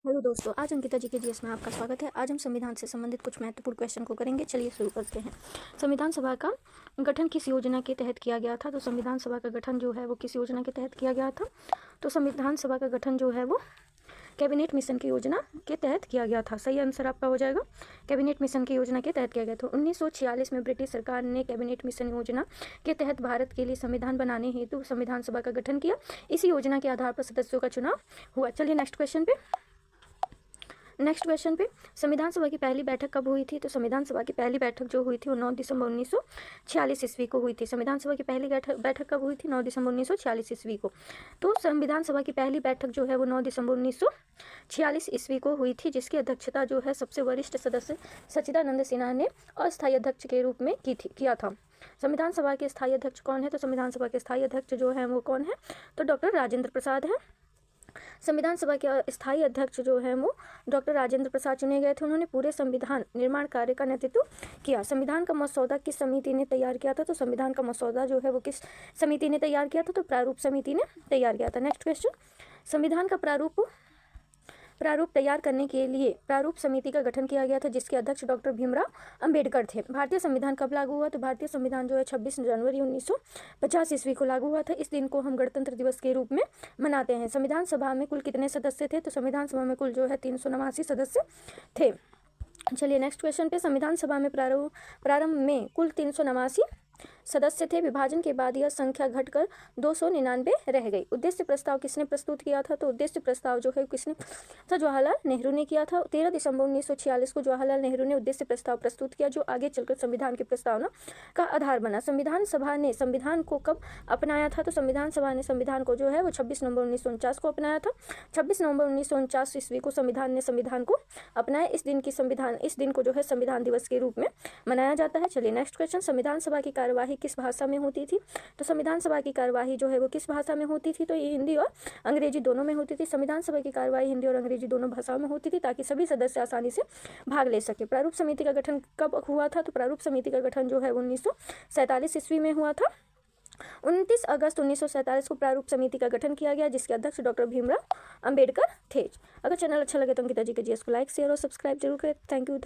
Hello दोस्तों, आज अंकिता जी के जीएस में आपका स्वागत है। आज हम संविधान से संबंधित कुछ महत्वपूर्ण क्वेश्चन को करेंगे। चलिए शुरू करते हैं। संविधान सभा का गठन किस योजना के तहत किया गया था? तो संविधान सभा का गठन जो है वो किस योजना के तहत किया गया था? तो संविधान सभा का गठन जो है वो कैबिनेट मिशन की योजना के तहत किया गया था। सही आंसर आपका हो जाएगा, कैबिनेट मिशन की योजना के तहत किया गया था। 1946 में ब्रिटिश सरकार ने कैबिनेट मिशन योजना के तहत भारत के लिए संविधान बनाने हेतु संविधान सभा का गठन किया। इसी योजना के आधार पर सदस्यों का चुनाव हुआ। चलिए नेक्स्ट क्वेश्चन पे संविधान सभा की पहली बैठक कब हुई थी? तो संविधान सभा की पहली बैठक जो हुई थी वो 9 दिसंबर 1946 ईस्वी को हुई थी। संविधान सभा की पहली बैठक कब हुई थी? 9 दिसंबर 1946 ईस्वी को। तो संविधान सभा की पहली बैठक जो है वो 9 दिसंबर 1946 ईस्वी को हुई थी, जिसकी अध्यक्षता जो है सबसे वरिष्ठ सदस्य सच्चिदानंद सिन्हा ने अस्थायी अध्यक्ष के रूप में किया था। संविधान सभा के स्थायी अध्यक्ष कौन है? तो संविधान सभा के स्थायी अध्यक्ष जो है वो कौन है? तो डॉक्टर राजेंद्र प्रसाद है। संविधान सभा के स्थायी अध्यक्ष जो है वो डॉक्टर राजेंद्र प्रसाद चुने गए थे। उन्होंने पूरे संविधान निर्माण कार्य का नेतृत्व किया। संविधान का मसौदा किस समिति ने तैयार किया था? तो संविधान का मसौदा जो है वो किस समिति ने तैयार किया था? तो प्रारूप समिति ने तैयार किया था। नेक्स्ट क्वेश्चन, संविधान का प्रारूप तैयार करने के लिए प्रारूप समिति का गठन किया गया था, जिसके अध्यक्ष डॉक्टर भीमराव अंबेडकर थे। भारतीय संविधान कब लागू हुआ? तो भारतीय संविधान जो है 26 जनवरी 1950 ईस्वी को लागू हुआ था। इस दिन को हम गणतंत्र दिवस के रूप में मनाते हैं। संविधान सभा में कुल कितने सदस्य थे? तो संविधान सभा में कुल जो है 389 सदस्य थे। चलिए नेक्स्ट क्वेश्चन पे, संविधान सभा में प्रारंभ में कुल 389 सदस्य थे। विभाजन के बाद यह संख्या घटकर 299 रह गई। उद्देश्य प्रस्ताव किसने प्रस्तुत किया था? तो उद्देश्य प्रस्ताव जो है किसने था? जवाहरलाल नेहरू ने किया था। 13 दिसंबर 1946 को जवाहरलाल नेहरू ने उद्देश्य प्रस्ताव प्रस्तुत किया, जो आगे चलकर संविधान की प्रस्तावना का आधार बना। संविधान सभा ने संविधान को कब अपनाया था? तो संविधान सभा ने संविधान को जो है वो 26 नवंबर 1949 को अपनाया था। 26 नवंबर 1949 ईस्वी को संविधान ने संविधान को अपनाया। इस दिन को जो है संविधान दिवस के रूप में मनाया जाता है। चलिए नेक्स्ट क्वेश्चन, संविधान सभा की कार्यवाही किस भाषा में होती थी? तो संविधान सभा की कार्यवाही जो है वो किस भाषा में होती थी? तो ये हिंदी और अंग्रेजी दोनों में होती थी। संविधान सभा की कार्यवाही हिंदी और अंग्रेजी दोनों भाषाओं में होती थी, ताकि सभी सदस्य आसानी से भाग ले सके। प्रारूप समिति का गठन कब हुआ था? तो प्रारूप समिति का गठन जो है 1947 ईस्वी में हुआ था। 29 अगस्त 1947 को प्रारूप समिति का गठन किया गया, जिसके अध्यक्ष डॉक्टर भीमराव अंबेडकर थे। अगर चैनल अच्छा लगे तो अंकिता जी के जीएस को लाइक, शेयर और सब्सक्राइब जरूर करें। Thank you.